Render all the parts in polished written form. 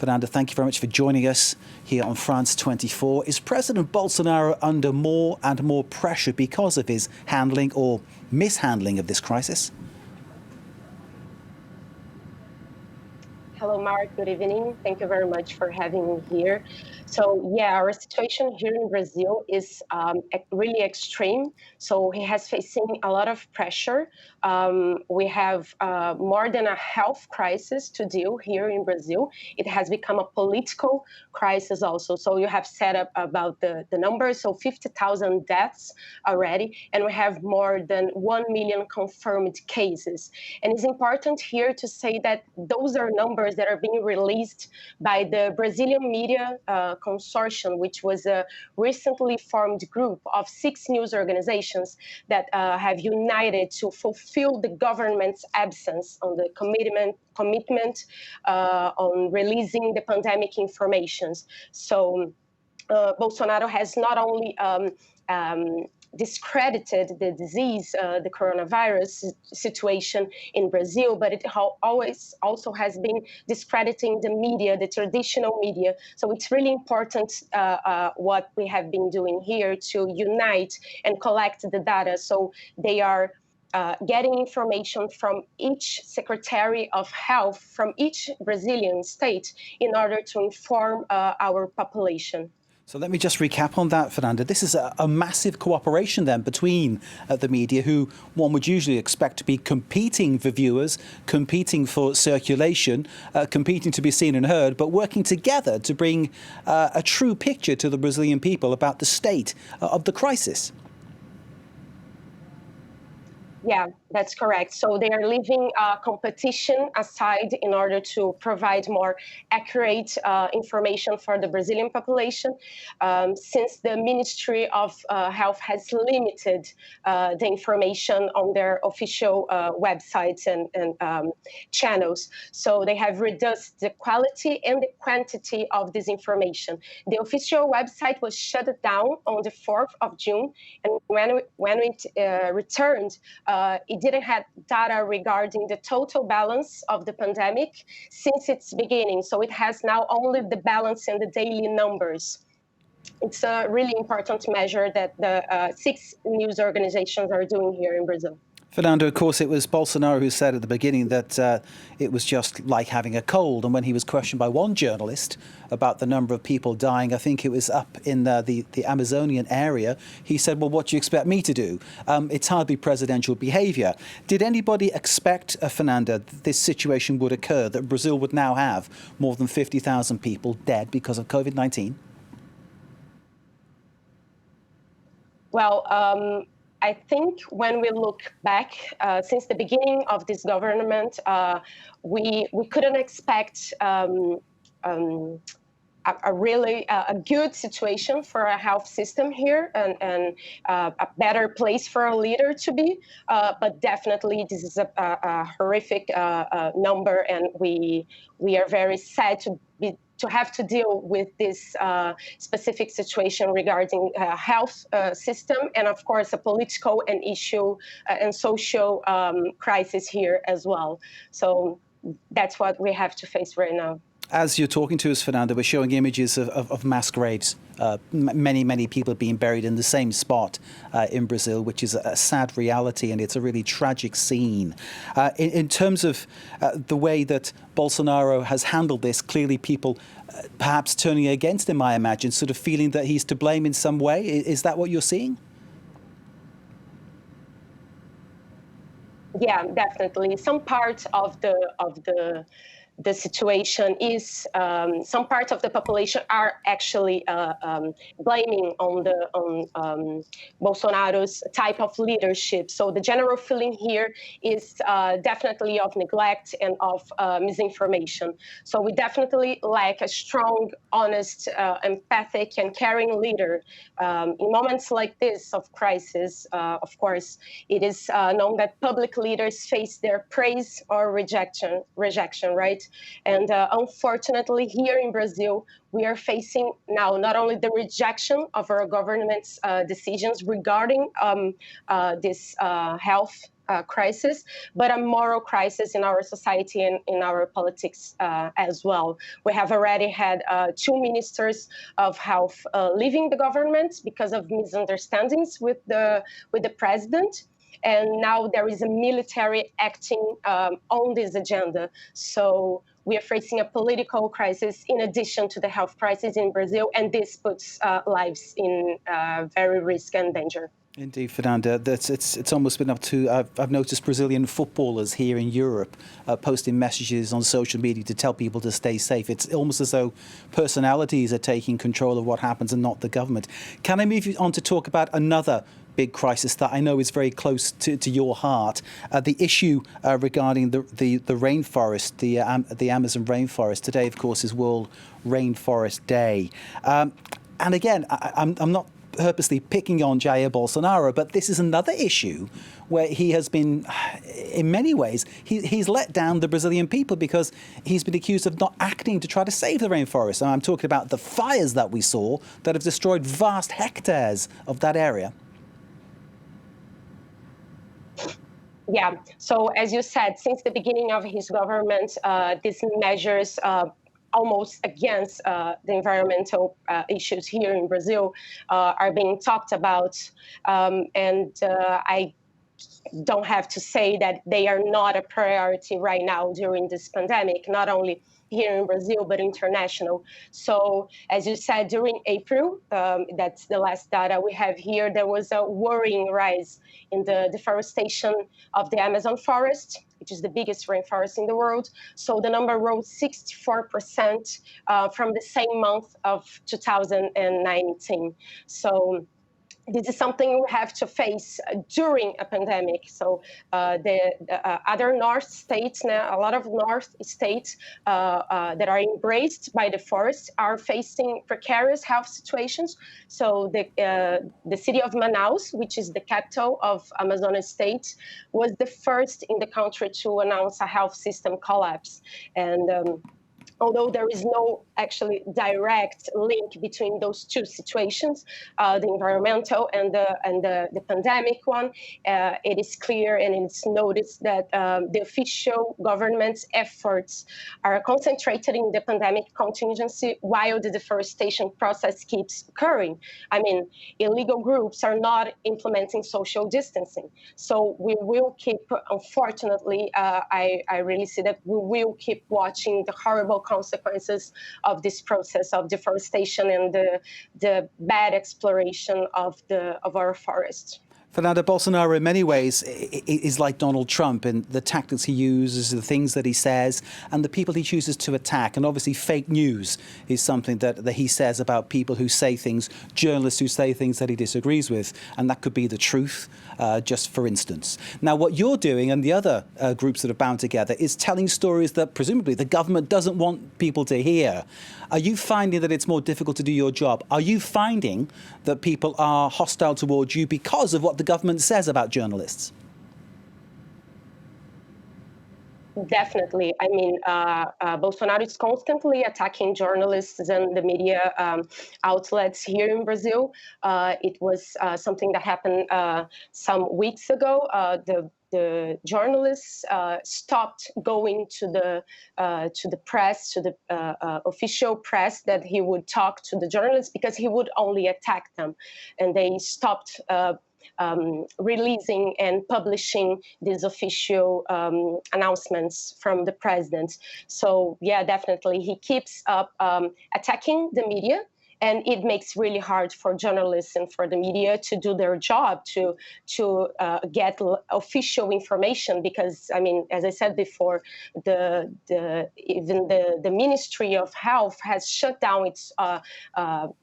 Fernanda, thank you very much for joining us here on France 24. Is President Bolsonaro under more and more pressure because of his handling or mishandling of this crisis? Hello, Mark. Good evening. Thank you very much for having me here. So, yeah, our situation here in Brazil is really extreme. So he has facing a lot of pressure. We have more than a health crisis to deal here in Brazil. It has become a political crisis also. So you have set up about the numbers, so 50,000 deaths already, and we have more than 1 million confirmed cases. And it's important here to say that those are numbers that are being released by the Brazilian Media Consortium, which was a recently formed group of 6 news organizations that have united to fulfill the government's absence on the commitment on releasing the pandemic informations. So Bolsonaro has not only discredited the disease, the coronavirus situation in Brazil, but it always also has been discrediting the media, the traditional media. So it's really important what we have been doing here to unite and collect the data. So they are getting information from each Secretary of Health from each Brazilian state in order to inform our population. So let me just recap on that, Fernanda. This is a massive cooperation then between the media, who one would usually expect to be competing for viewers, competing for circulation, competing to be seen and heard, but working together to bring a true picture to the Brazilian people about the state of the crisis. Yeah, that's correct. So they are leaving competition aside in order to provide more accurate information for the Brazilian population, since the Ministry of Health has limited the information on their official websites and channels. So they have reduced the quality and the quantity of this information. The official website was shut down on the 4th of June, and when it returned, it didn't have data regarding the total balance of the pandemic since its beginning. So it has now only the balance and the daily numbers. It's a really important measure that the 6 news organizations are doing here in Brazil. Fernando, of course, it was Bolsonaro who said at the beginning that it was just like having a cold. And when he was questioned by one journalist about the number of people dying, I think it was up in the Amazonian area, he said, well, what do you expect me to do? It's hardly presidential behaviour. Did anybody expect, Fernanda, this situation would occur, that Brazil would now have more than 50,000 people dead because of COVID-19? Well, I think when we look back, since the beginning of this government, we couldn't expect a really good situation for a health system here and a better place for a leader to be. But definitely this is a horrific number, and we are very sad to have to deal with this specific situation regarding health system, and of course a political and issue and social crisis here as well. So that's what we have to face right now. As you're talking to us, Fernanda, we're showing images of mass graves. Many people being buried in the same spot in Brazil, which is a sad reality, and it's a really tragic scene. In terms of the way that Bolsonaro has handled this, clearly people perhaps turning against him, I imagine, sort of feeling that he's to blame in some way. Is that what you're seeing? Yeah, definitely. Some part of the situation is some parts of the population are actually blaming on Bolsonaro's type of leadership. So the general feeling here is definitely of neglect and of misinformation. So we definitely lack a strong, honest, empathic, and caring leader. In moments like this of crisis, of course, it is known that public leaders face their praise or rejection, right? And unfortunately, here in Brazil, we are facing now not only the rejection of our government's decisions regarding this health crisis, but a moral crisis in our society and in our politics as well. We have already had 2 ministers of health leaving the government because of misunderstandings with the president. And now there is a military acting on this agenda. So we are facing a political crisis in addition to the health crisis in Brazil, and this puts lives in very risk and danger. Indeed, Fernanda. It's almost been up to. I've noticed Brazilian footballers here in Europe posting messages on social media to tell people to stay safe. It's almost as though personalities are taking control of what happens and not the government. Can I move you on to talk about another big crisis that I know is very close to your heart, the issue regarding the rainforest, the Amazon rainforest. Today, of course, is World Rainforest Day. And again, I'm not purposely picking on Jair Bolsonaro, but this is another issue where he has been, in many ways, he's let down the Brazilian people because he's been accused of not acting to try to save the rainforest. And I'm talking about the fires that we saw that have destroyed vast hectares of that area. Yeah, so as you said, since the beginning of his government, these measures almost against the environmental issues here in Brazil are being talked about. And I don't have to say that they are not a priority right now during this pandemic, not only here in Brazil, but international. So as you said, during April, that's the last data we have here, there was a worrying rise in the deforestation of the Amazon forest, which is the biggest rainforest in the world. So the number rose 64% from the same month of 2019. So this is something we have to face during a pandemic. So the other North states, now a lot of North states that are embraced by the forest are facing precarious health situations. So the city of Manaus, which is the capital of Amazonas state, was the first in the country to announce a health system collapse. And although there is no actually direct link between those two situations, the environmental and the pandemic one, it is clear and it's noticed that the official government's efforts are concentrated in the pandemic contingency while the deforestation process keeps occurring. I mean, illegal groups are not implementing social distancing. So we will keep, unfortunately, I really see that we will keep watching the horrible consequences of this process of deforestation and the bad exploration of our forests. Fernanda, Bolsonaro in many ways is like Donald Trump in the tactics he uses, the things that he says, and the people he chooses to attack. And obviously fake news is something that he says about people who say things, journalists who say things that he disagrees with. And that could be the truth, just for instance. Now, what you're doing and the other groups that are bound together is telling stories that presumably the government doesn't want people to hear. Are you finding that it's more difficult to do your job? Are you finding that people are hostile towards you because of what the government says about journalists? Definitely. I mean, Bolsonaro is constantly attacking journalists and the media outlets here in Brazil. It was something that happened some weeks ago. The journalists stopped going to the press, to the official press, that he would talk to the journalists because he would only attack them, and they stopped releasing and publishing these official announcements from the president. So yeah, definitely he keeps up attacking the media. And it makes really hard for journalists and for the media to do their job, to get official information, because, I mean, as I said before, even the Ministry of Health has shut down its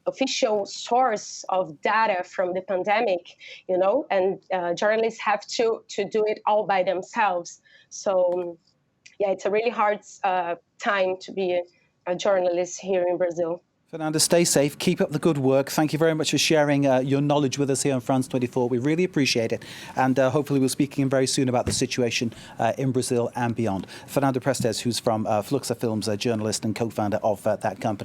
official source of data from the pandemic, you know, and journalists have to do it all by themselves. So, yeah, it's a really hard time to be a journalist here in Brazil. Fernanda, stay safe. Keep up the good work. Thank you very much for sharing your knowledge with us here on France 24. We really appreciate it. And hopefully we'll speak again very soon about the situation in Brazil and beyond. Fernanda Prestes, who's from Fluxa Filmes, a journalist and co-founder of that company.